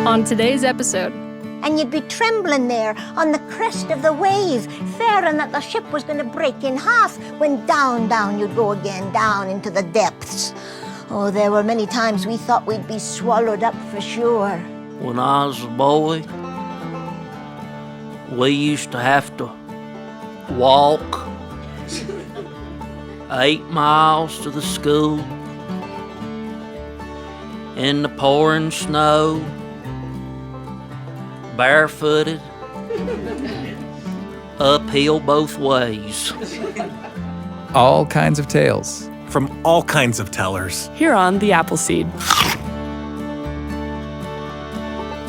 On today's episode. And you'd be trembling there on the crest of the wave, fearing that the ship was going to break in half, when down you'd go again, down into the depths. Oh, there were many times we thought we'd be swallowed up for sure. When I was a boy, we used to have to walk 8 miles to the school in the pouring snow, barefooted, uphill both ways. All kinds of tales. From all kinds of tellers. Here on The Appleseed.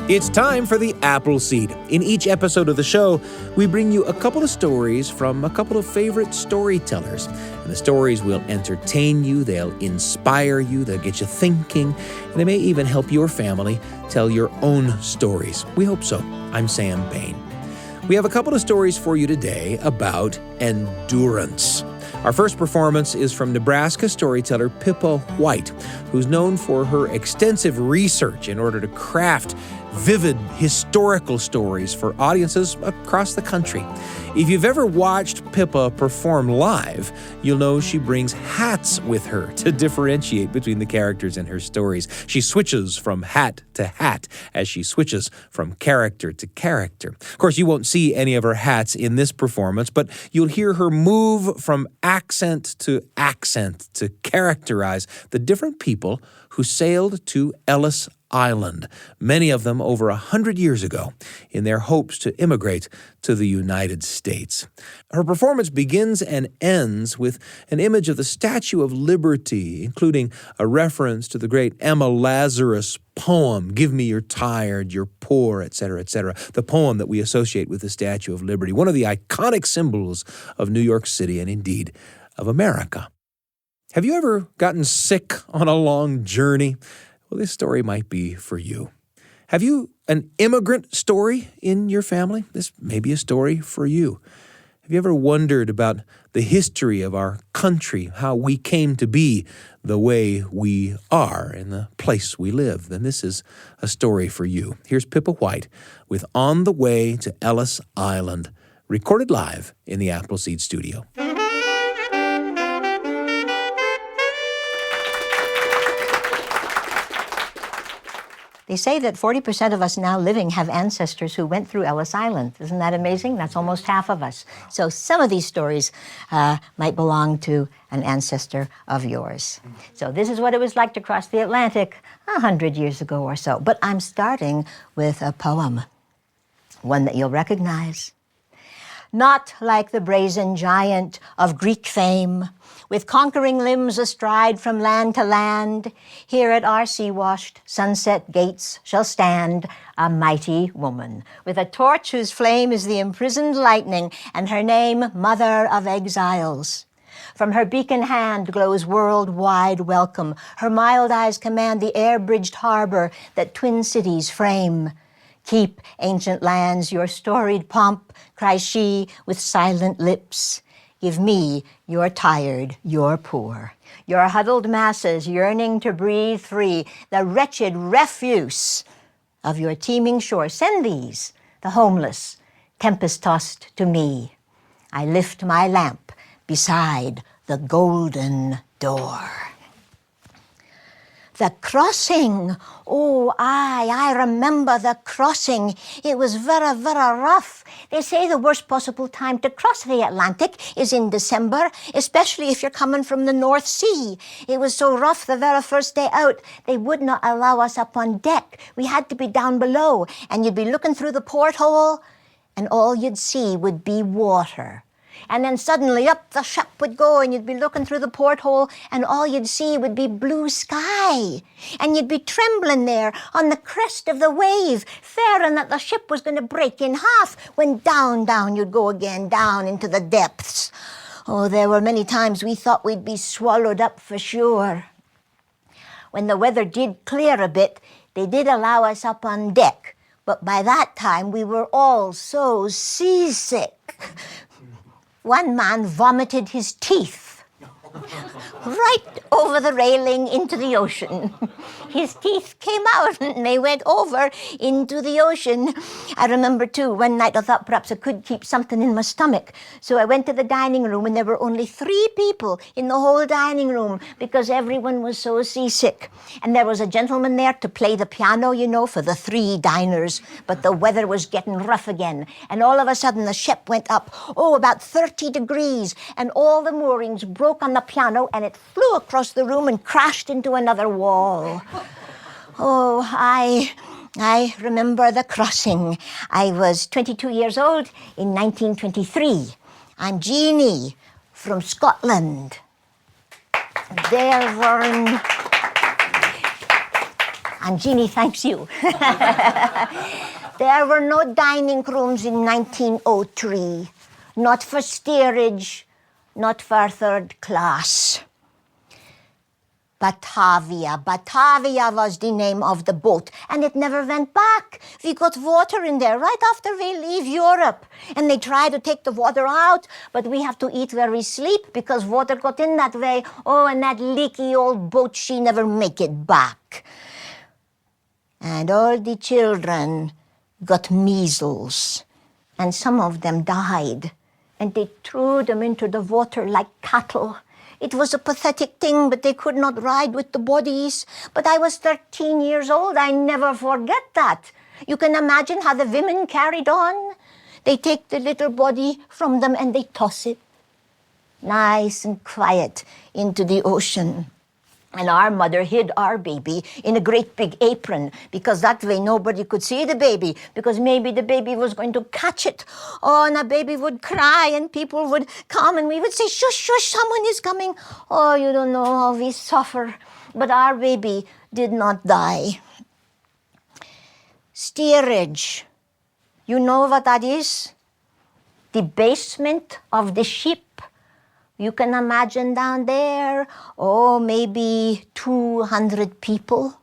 It's time for The Appleseed. In each episode of the show, we bring you a couple of stories from a couple of favorite storytellers. And the stories will entertain you, they'll inspire you, they'll get you thinking, and they may even help your family tell your own stories. We hope so. I'm Sam Bain. We have a couple of stories for you today about endurance. Our first performance is from Nebraska storyteller Pippa White, who's known for her extensive research in order to craft vivid historical stories for audiences across the country. If you've ever watched Pippa perform live, you'll know she brings hats with her to differentiate between the characters in her stories. She switches from hat to hat as she switches from character to character. Of course, you won't see any of her hats in this performance, but you'll hear her move from accent to characterize the different people who sailed to Ellis Island, many of them over 100 years ago, in their hopes to immigrate to the United States. Her performance begins and ends with an image of the Statue of Liberty, including a reference to the great Emma Lazarus poem, "Give me your tired, your poor," etc., etc., the poem that we associate with the Statue of Liberty, one of the iconic symbols of New York City and indeed of America. Have you ever gotten sick on a long journey? Well, this story might be for you. Have you an immigrant story in your family? This may be a story for you. Have you ever wondered about the history of our country, how we came to be the way we are in the place we live? Then this is a story for you. Here's Pippa White with On the Way to Ellis Island, recorded live in the Appleseed studio. They say that 40% of us now living have ancestors who went through Ellis Island. Isn't that amazing? That's almost half of us. So some of these stories might belong to an ancestor of yours. So this is what it was like to cross the Atlantic 100 years ago or so. But I'm starting with a poem, one that you'll recognize. Not like the brazen giant of Greek fame, with conquering limbs astride from land to land, here at our sea-washed sunset gates shall stand a mighty woman, with a torch whose flame is the imprisoned lightning, and her name Mother of Exiles. From her beacon hand glows worldwide welcome. Her mild eyes command the air-bridged harbor that twin cities frame. Keep, ancient lands, your storied pomp, cries she with silent lips. Give me your tired, your poor, your huddled masses yearning to breathe free, the wretched refuse of your teeming shore. Send these, the homeless, tempest-tossed to me. I lift my lamp beside the golden door. The crossing, oh, I remember the crossing. It was very, very rough. They say the worst possible time to cross the Atlantic is in December, especially if you're coming from the North Sea. It was so rough the very first day out, they would not allow us up on deck. We had to be down below, and you'd be looking through the porthole, and all you'd see would be water. And then suddenly up the ship would go, and you'd be looking through the porthole, and all you'd see would be blue sky. And you'd be trembling there on the crest of the wave, fearing that the ship was going to break in half, when down you'd go again, down into the depths. Oh, there were many times we thought we'd be swallowed up for sure. When the weather did clear a bit, they did allow us up on deck. But by that time, we were all so seasick. One man vomited his teeth right over the railing into the ocean. His teeth came out and they went over into the ocean. I remember too, one night I thought perhaps I could keep something in my stomach. So I went to the dining room and there were only 3 people in the whole dining room because everyone was so seasick. And there was a gentleman there to play the piano, you know, for the 3 diners. But the weather was getting rough again. And all of a sudden the ship went up, about 30 degrees. And all the moorings broke on the piano and it flew across the room and crashed into another wall. Oh, I remember the crossing. I was 22 years old in 1923. I'm Jeannie from Scotland. And Jeannie thanks you. There were no dining rooms in 1903. Not for steerage, not for 3rd class. Batavia was the name of the boat, and it never went back. We got water in there right after we leave Europe. And they try to take the water out, but we have to eat where we sleep because water got in that way. Oh, and that leaky old boat, she never make it back. And all the children got measles, and some of them died. And they threw them into the water like cattle. It was a pathetic thing, but they could not ride with the bodies. But I was 13 years old. I never forget that. You can imagine how the women carried on. They take the little body from them and they toss it, nice and quiet, into the ocean. And our mother hid our baby in a great big apron because that way nobody could see the baby because maybe the baby was going to catch it. Oh, and the baby would cry and people would come and we would say, shush, shush, someone is coming. Oh, you don't know how we suffer. But our baby did not die. Steerage. You know what that is? The basement of the ship. You can imagine down there, maybe 200 people,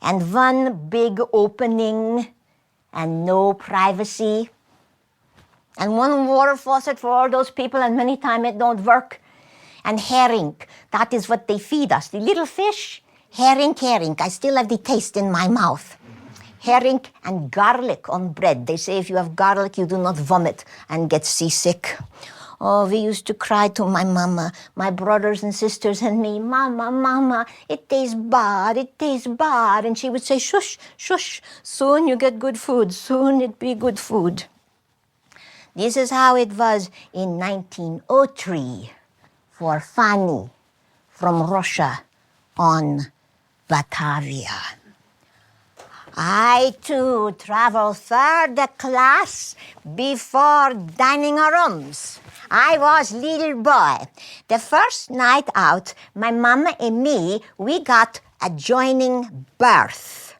and one big opening, and no privacy, and one water faucet for all those people, and many times it don't work. And herring, that is what they feed us, the little fish, herring. I still have the taste in my mouth. Herring and garlic on bread. They say if you have garlic, you do not vomit and get seasick. Oh, we used to cry to my mama, my brothers and sisters and me, Mama, it tastes bad. And she would say, shush, shush, soon you get good food, soon it be good food. This is how it was in 1903 for Fanny from Russia on Batavia. I too traveled 3rd class before dining rooms. I was little boy. The first night out, my mama and me, we got adjoining berth.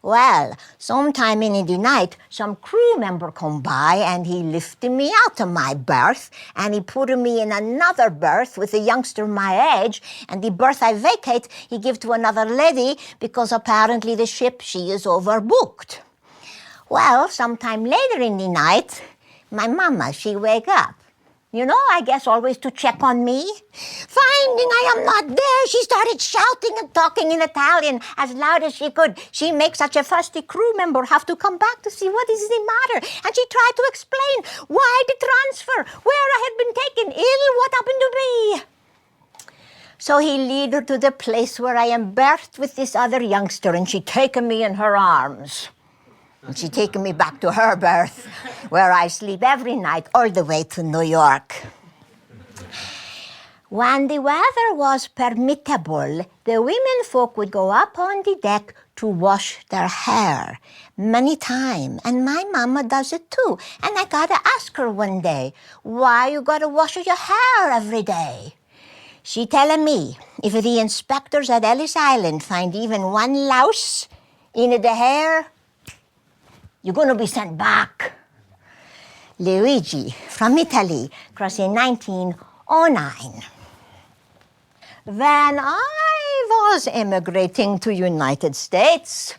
Well, sometime in the night, some crew member come by and he lifted me out of my berth and he put me in another berth with a youngster my age, and the berth I vacate, he give to another lady because apparently the ship, she is overbooked. Well, sometime later in the night, my mama, she wake up. You know, I guess always to check on me. Finding I am not there, she started shouting and talking in Italian as loud as she could. She makes such a fuss, the crew member have to come back to see what is the matter. And she tried to explain why the transfer, where I had been taken ill, what happened to me. So he lead her to the place where I am berthed with this other youngster, and she taken me in her arms. And she taken me back to her berth, where I sleep every night all the way to New York. When the weather was permittable, the women folk would go up on the deck to wash their hair many times. And my mama does it too. And I gotta ask her one day, why you gotta wash your hair every day? She telling me, if the inspectors at Ellis Island find even one louse in the hair, you're going to be sent back. Luigi from Italy, crossing 1909. When I was immigrating to United States,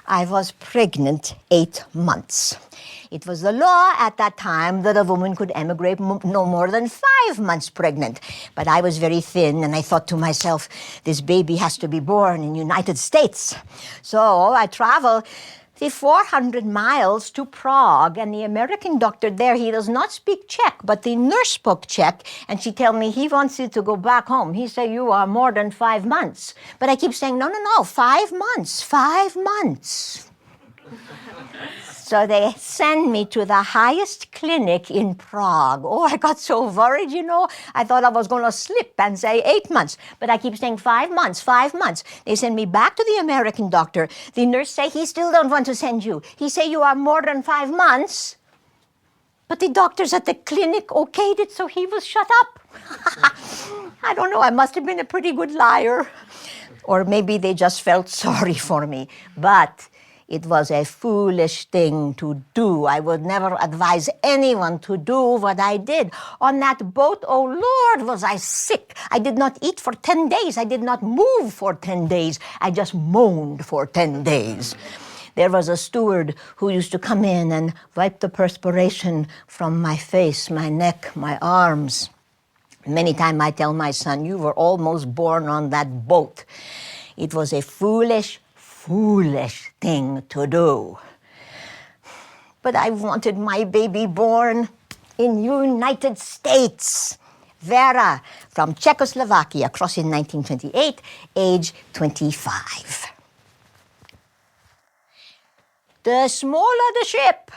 I was pregnant 8 months. It was the law at that time that a woman could emigrate no more than 5 months pregnant. But I was very thin, and I thought to myself, this baby has to be born in United States. So I traveled the 400 miles to Prague, and the American doctor there, he does not speak Czech, but the nurse spoke Czech, and she told me he wants you to go back home. He said, you are more than 5 months. But I keep saying, no, 5 months, 5 months. So they send me to the highest clinic in Prague. Oh, I got so worried, I thought I was going to slip and say 8 months. But I keep saying 5 months, 5 months. They send me back to the American doctor. The nurse say, he still don't want to send you. He say you are more than 5 months. But the doctors at the clinic okayed it, so he was shut up. I don't know, I must have been a pretty good liar. Or maybe they just felt sorry for me. But it was a foolish thing to do. I would never advise anyone to do what I did. On that boat, oh Lord, was I sick. I did not eat for 10 days. I did not move for 10 days. I just moaned for 10 days. There was a steward who used to come in and wipe the perspiration from my face, my neck, my arms. Many times I tell my son, you were almost born on that boat. It was a foolish thing to do. But I wanted my baby born in United States. Vera from Czechoslovakia, crossed in 1928, age 25. The smaller the ship,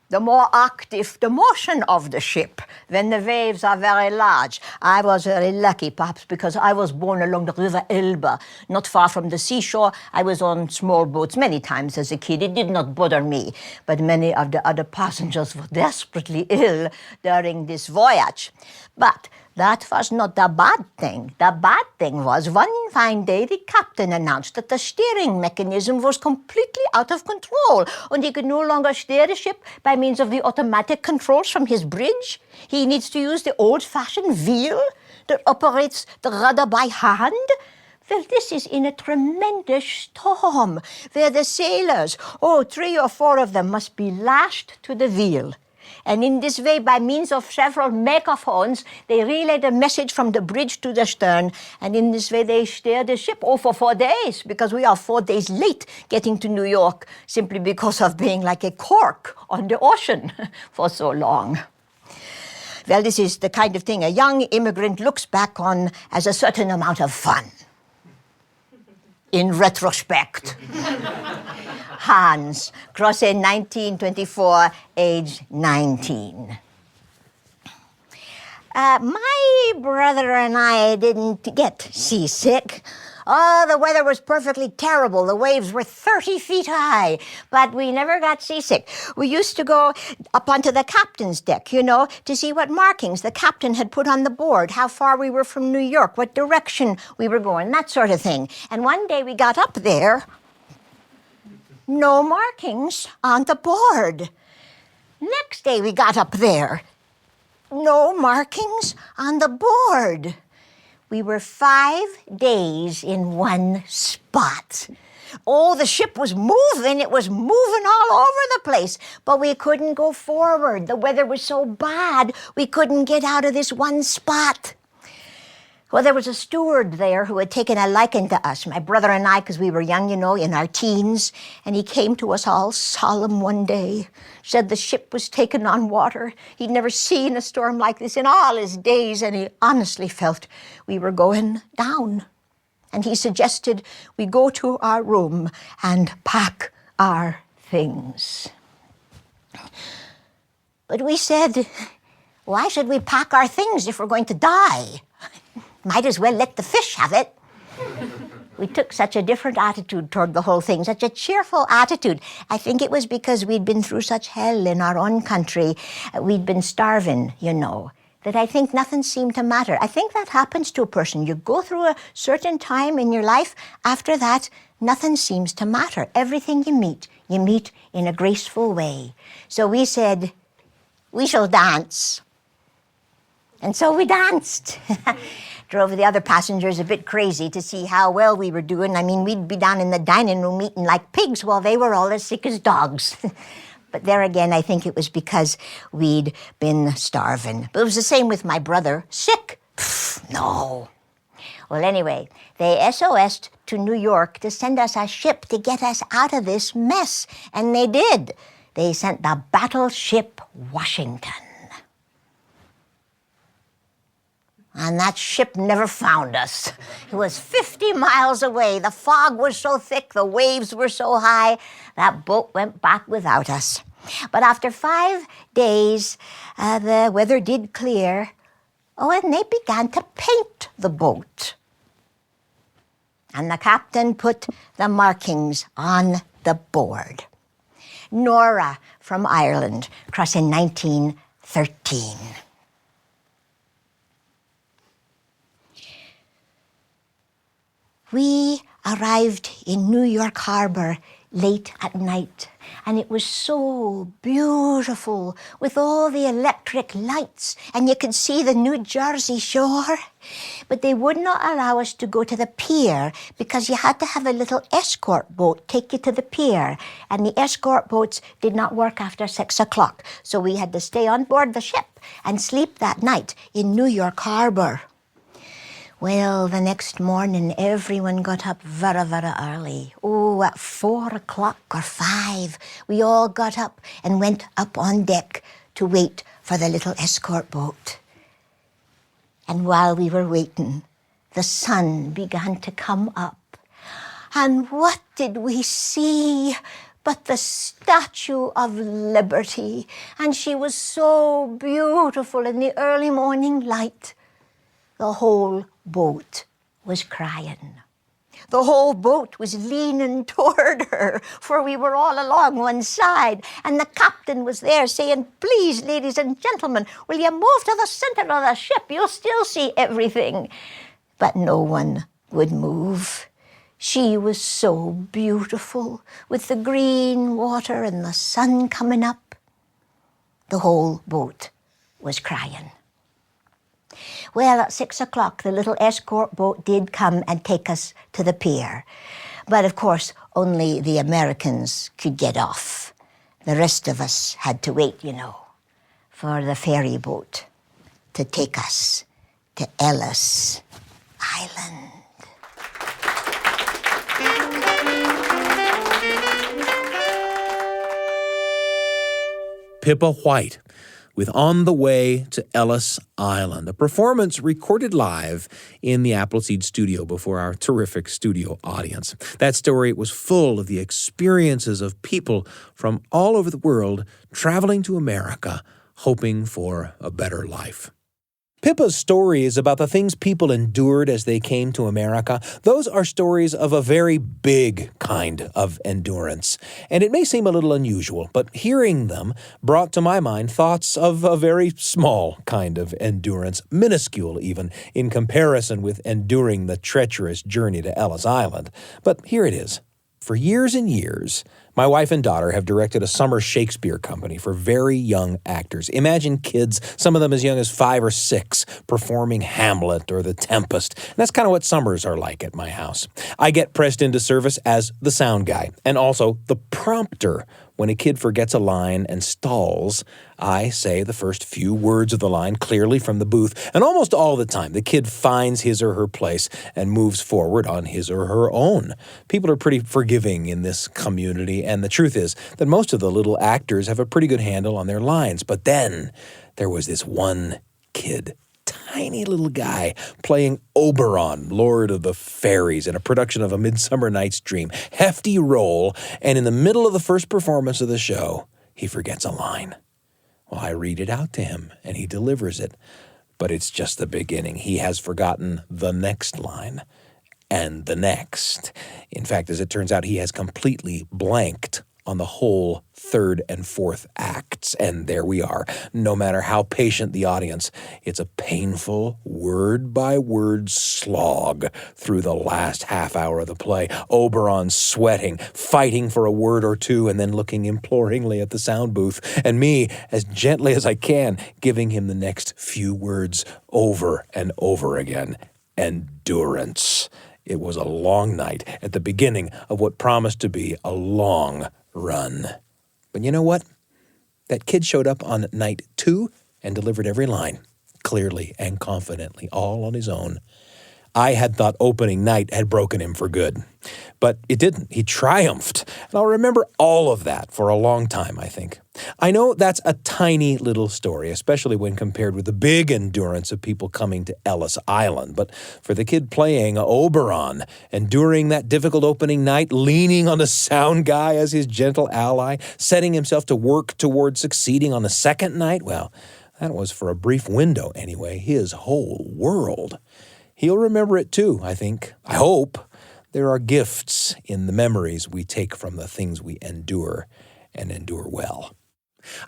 the more active the motion of the ship when the waves are very large. I was very lucky, perhaps because I was born along the river Elbe, not far from the seashore. I was on small boats many times as a kid. It did not bother me. But many of the other passengers were desperately ill during this voyage. But that was not the bad thing. The bad thing was one fine day the captain announced that the steering mechanism was completely out of control and he could no longer steer the ship by means of the automatic controls from his bridge. He needs to use the old-fashioned wheel that operates the rudder by hand. Well, this is in a tremendous storm where the sailors, 3 or 4 of them, must be lashed to the wheel. And in this way, by means of several megaphones, they relay the message from the bridge to the stern. And in this way, they steer the ship for 4 days, because we are 4 days late getting to New York, simply because of being like a cork on the ocean for so long. Well, this is the kind of thing a young immigrant looks back on as a certain amount of fun. In retrospect. Hans, crossed in 1924, age 19. My brother and I didn't get seasick. Oh, the weather was perfectly terrible. The waves were 30 feet high, but we never got seasick. We used to go up onto the captain's deck, to see what markings the captain had put on the board, how far we were from New York, what direction we were going, that sort of thing. And one day we got up there, no markings on the board. Next day we got up there, no markings on the board. We were 5 days in one spot. Oh, the ship was moving. It was moving all over the place. But we couldn't go forward. The weather was so bad, we couldn't get out of this one spot. Well, there was a steward there who had taken a liking to us, my brother and I, because we were young, in our teens. And he came to us all solemn one day, said the ship was taken on water. He'd never seen a storm like this in all his days, and he honestly felt we were going down. And he suggested we go to our room and pack our things. But we said, why should we pack our things if we're going to die? Might as well let the fish have it. We took such a different attitude toward the whole thing, such a cheerful attitude. I think it was because we'd been through such hell in our own country. We'd been starving, that I think nothing seemed to matter. I think that happens to a person. You go through a certain time in your life. After that, nothing seems to matter. Everything you meet in a graceful way. So we said, we shall dance. And so we danced. drove the other passengers a bit crazy to see how well we were doing. I mean, we'd be down in the dining room eating like pigs while they were all as sick as dogs. But there again, I think it was because we'd been starving. But it was the same with my brother. Sick? Pfft, no. Well, anyway, they SOS'd to New York to send us a ship to get us out of this mess. And they did. They sent the battleship Washington. And that ship never found us. It was 50 miles away. The fog was so thick, the waves were so high, that boat went back without us. But after 5 days, the weather did clear. Oh, and they began to paint the boat. And the captain put the markings on the board. Nora from Ireland, crossing 1913. We arrived in New York Harbor late at night, and it was so beautiful with all the electric lights, and you could see the New Jersey shore. But they would not allow us to go to the pier because you had to have a little escort boat take you to the pier, and the escort boats did not work after 6 o'clock, so we had to stay on board the ship and sleep that night in New York Harbor. Well, the next morning, everyone got up very, very early. Oh, at 4 o'clock or 5, we all got up and went up on deck to wait for the little escort boat. And while we were waiting, the sun began to come up. And what did we see but the Statue of Liberty? And she was so beautiful in the early morning light. The whole boat was crying. The whole boat was leaning toward her, for we were all along one side, and the captain was there saying, "Please, ladies and gentlemen, will you move to the center of the ship? You'll still see everything." But no one would move. She was so beautiful, with the green water and the sun coming up. The whole boat was crying. Well, at 6 o'clock, the little escort boat did come and take us to the pier. But of course, only the Americans could get off. The rest of us had to wait, for the ferry boat to take us to Ellis Island. Pippa White with On the Way to Ellis Island, a performance recorded live in the Appleseed studio before our terrific studio audience. That story was full of the experiences of people from all over the world traveling to America, hoping for a better life. Pippa's story is about the things people endured as they came to America. Those are stories of a very big kind of endurance. And it may seem a little unusual, but hearing them brought to my mind thoughts of a very small kind of endurance, minuscule even, in comparison with enduring the treacherous journey to Ellis Island. But here it is. For years and years, my wife and daughter have directed a summer Shakespeare company for very young actors. Imagine kids, some of them as young as 5 or 6, performing Hamlet or The Tempest. And that's kind of what summers are like at my house. I get pressed into service as the sound guy and also the prompter. When a kid forgets a line and stalls, I say the first few words of the line clearly from the booth, and almost all the time the kid finds his or her place and moves forward on his or her own. People are pretty forgiving in this community, and the truth is that most of the little actors have a pretty good handle on their lines. But then there was this one kid, tiny little guy, playing Oberon, Lord of the Fairies, in a production of A Midsummer Night's Dream. Hefty role, and in the middle of the first performance of the show, he forgets a line. Well, I read it out to him, and he delivers it. But it's just the beginning. He has forgotten the next line, and the next. In fact, as it turns out, he has completely blanked on the whole third and fourth acts. And there we are. No matter how patient the audience, it's a painful word-by-word slog through the last half hour of the play. Oberon sweating, fighting for a word or two, and then looking imploringly at the sound booth. And me, as gently as I can, giving him the next few words over and over again. endurance. It was a long night at the beginning of what promised to be a long run. But you know what? That kid showed up on night 2 and delivered every line, clearly and confidently, all on his own. I had thought opening night had broken him for good. But it didn't. He triumphed. And I'll remember all of that for a long time, I think. I know that's a tiny little story, especially when compared with the big endurance of people coming to Ellis Island. But for the kid playing Oberon, enduring that difficult opening night, leaning on the sound guy as his gentle ally, setting himself to work toward succeeding on the second night, well, that was for a brief window anyway, his whole world. He'll remember it too, I think. I hope. There are gifts in the memories we take from the things we endure, and endure well.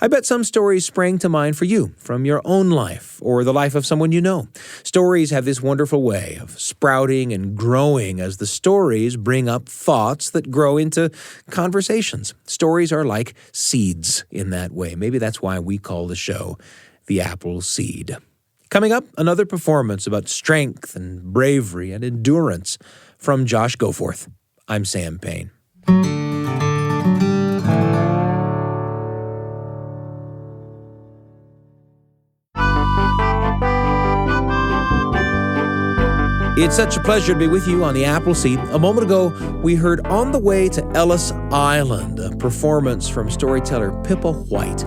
I bet some stories sprang to mind for you from your own life or the life of someone you know. Stories have this wonderful way of sprouting and growing as the stories bring up thoughts that grow into conversations. Stories are like seeds in that way. Maybe that's why we call the show The Apple Seed. Coming up, another performance about strength and bravery and endurance from Josh Goforth. I'm Sam Payne. It's such a pleasure to be with you on the Appleseed. A moment ago, we heard On the Way to Ellis Island, a performance from storyteller Pippa White.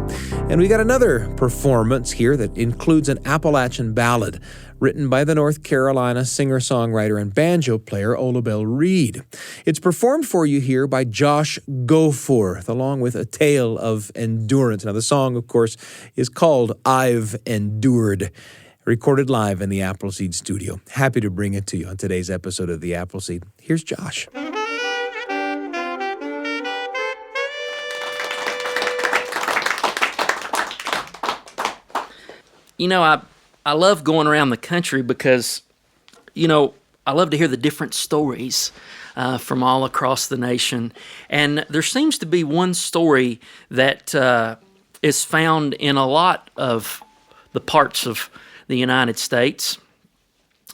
And we got another performance here that includes an Appalachian ballad written by the North Carolina singer-songwriter and banjo player Olabelle Reed. It's performed for you here by Josh Goforth, along with a tale of endurance. Now, the song, of course, is called I've Endured. Recorded live in the Appleseed studio. Happy to bring it to you on today's episode of the Appleseed. Here's Josh. You know, I love going around the country because, I love to hear the different stories from all across the nation. And there seems to be one story that is found in a lot of the parts of the United States,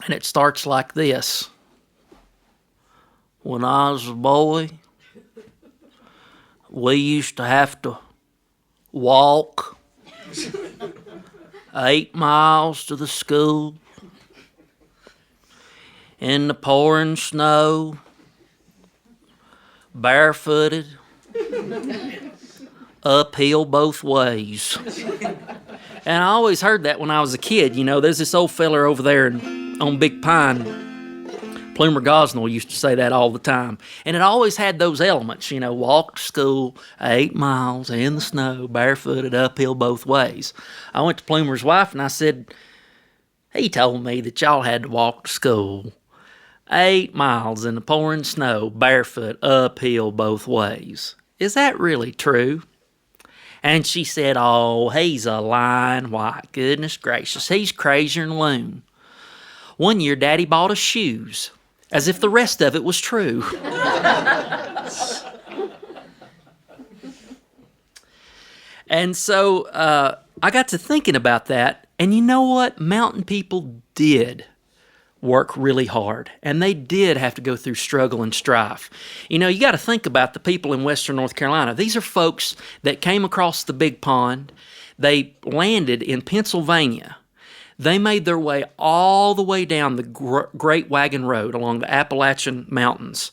and it starts like this. When I was a boy, we used to have to walk 8 miles to the school in the pouring snow, barefooted, uphill both ways. And I always heard that when I was a kid. There's this old feller over there on Big Pine, Plumer Gosnell used to say that all the time. And it always had those elements, walk to school 8 miles in the snow, barefooted, uphill both ways. I went to Plumer's wife and I said, he told me that y'all had to walk to school 8 miles in the pouring snow, barefoot, uphill both ways. Is that really true? And she said, oh, he's a lying white. Goodness gracious, he's crazier than loon. One year, Daddy bought us shoes, as if the rest of it was true. And so I got to thinking about that, and you know what? Mountain people did work really hard, and they did have to go through struggle and strife. You got to think about the people in Western North Carolina. These are folks that came across the big pond. They landed in Pennsylvania. They made their way all the way down the Great Wagon Road along the Appalachian Mountains.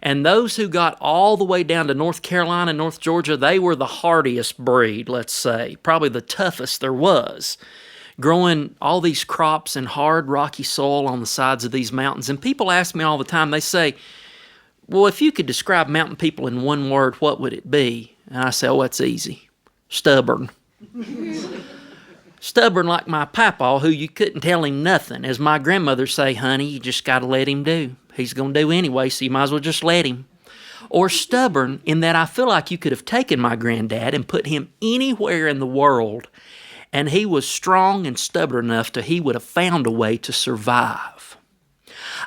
And those who got all the way down to North Carolina, North Georgia, they were the hardiest breed, let's say, probably the toughest there was, growing all these crops in hard, rocky soil on the sides of these mountains. And people ask me all the time, they say, well, if you could describe mountain people in one word, what would it be? And I say, oh, that's easy. Stubborn. Stubborn like my papa, who you couldn't tell him nothing. As my grandmother say, honey, you just got to let him do. He's going to do anyway, so you might as well just let him. Or stubborn in that I feel like you could have taken my granddad and put him anywhere in the world, and he was strong and stubborn enough to he would have found a way to survive.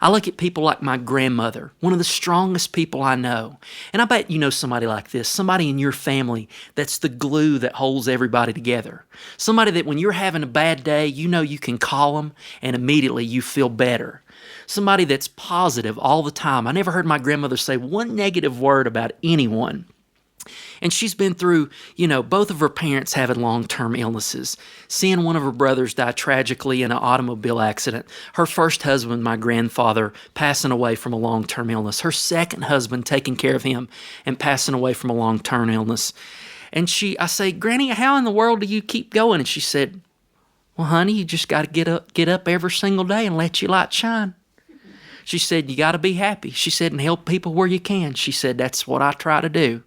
I look at people like my grandmother, one of the strongest people I know. And I bet you know somebody like this, somebody in your family that's the glue that holds everybody together. Somebody that when you're having a bad day, you know you can call them and immediately you feel better. somebody that's positive all the time. I never heard my grandmother say one negative word about anyone. And she's been through, both of her parents having long-term illnesses, seeing one of her brothers die tragically in an automobile accident, her first husband, my grandfather, passing away from a long-term illness, her second husband taking care of him and passing away from a long-term illness. And I say, Granny, how in the world do you keep going? And she said, well, honey, you just got to get up every single day and let your light shine. She said, you got to be happy. She said, and help people where you can. She said, that's what I try to do.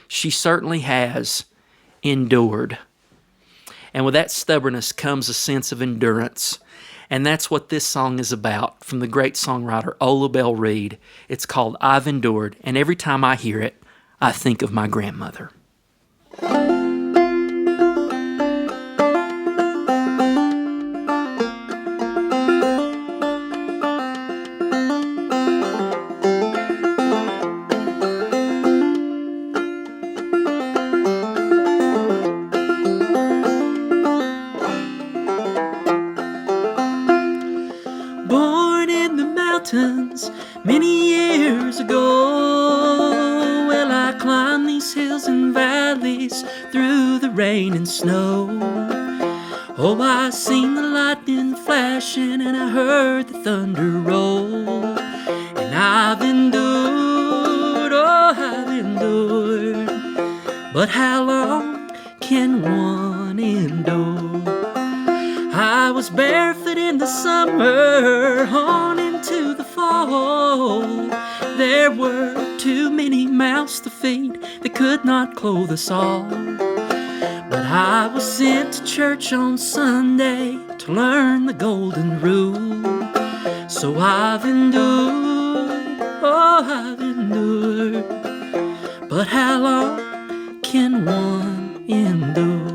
She certainly has endured. And with that stubbornness comes a sense of endurance. And that's what this song is about from the great songwriter Ola Belle Reed. It's called I've Endured. And every time I hear it, I think of my grandmother. Many years ago, well, I climbed these hills and valleys through the rain and snow. Oh, I seen the lightning flashing and I heard the thunder roll. And I've endured, oh, I've endured. But how long can one endure? I was barefoot in the summer, on into the fall. There were too many mouths to feed that could not clothe us all. But I was sent to church on Sunday to learn the golden rule. So I've endured, oh, I've endured. But how long can one endure?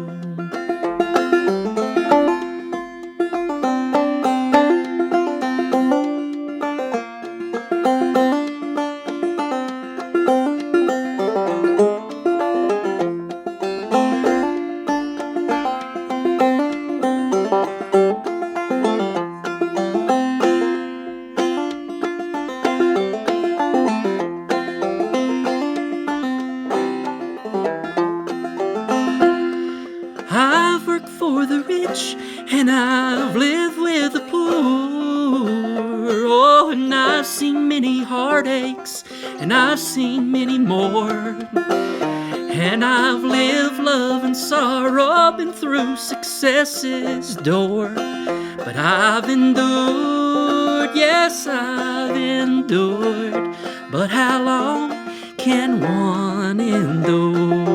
And I've lived with the poor. Oh, and I've seen many heartaches, and I've seen many more. And I've lived love and sorrow, been through success's door. But I've endured, yes, I've endured. But how long can one endure?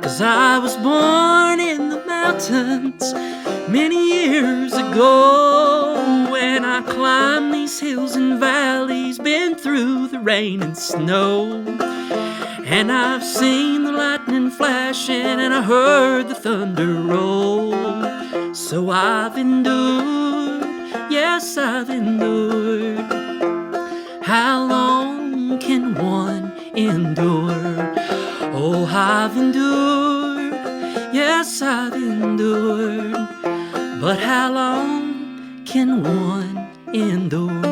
'Cause I was born in the mountains many years ago, when I climbed these hills and valleys, been through the rain and snow. And I've seen the lightning flashing and I heard the thunder roll. So I've endured, yes, I've endured. How long can one endure? Oh, I've endured, yes, I've endured. But how long can one endure?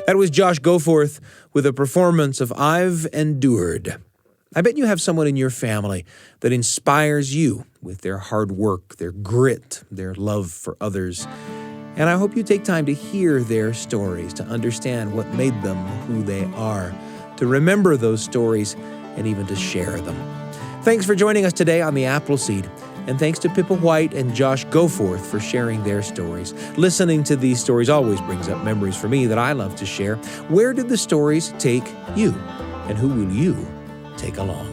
That was Josh Goforth with a performance of I've Endured. I bet you have someone in your family that inspires you with their hard work, their grit, their love for others. And I hope you take time to hear their stories, to understand what made them who they are, to remember those stories, and even to share them. Thanks for joining us today on The Appleseed. And thanks to Pippa White and Josh Goforth for sharing their stories. Listening to these stories always brings up memories for me that I love to share. Where did the stories take you? And who will you take along?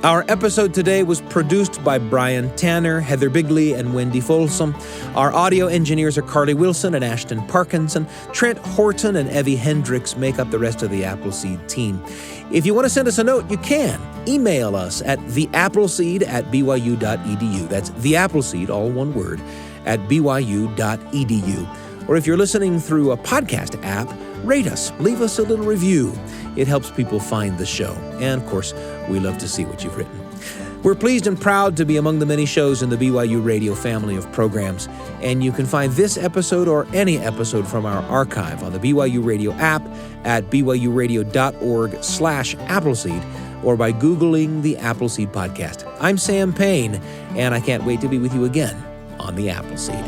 Our episode today was produced by Brian Tanner, Heather Bigley, and Wendy Folsom. Our audio engineers are Carly Wilson and Ashton Parkinson. Trent Horton and Evie Hendricks make up the rest of the Appleseed team. If you want to send us a note, you can. Email us at theappleseed@byu.edu. That's theappleseed, all one word, at byu.edu. Or if you're listening through a podcast app, rate us, leave us a little review. It helps people find the show. And, of course, we love to see what you've written. We're pleased and proud to be among the many shows in the BYU Radio family of programs. And you can find this episode or any episode from our archive on the BYU Radio app at byuradio.org/Appleseed or by Googling the Appleseed Podcast. I'm Sam Payne, and I can't wait to be with you again on the Appleseed.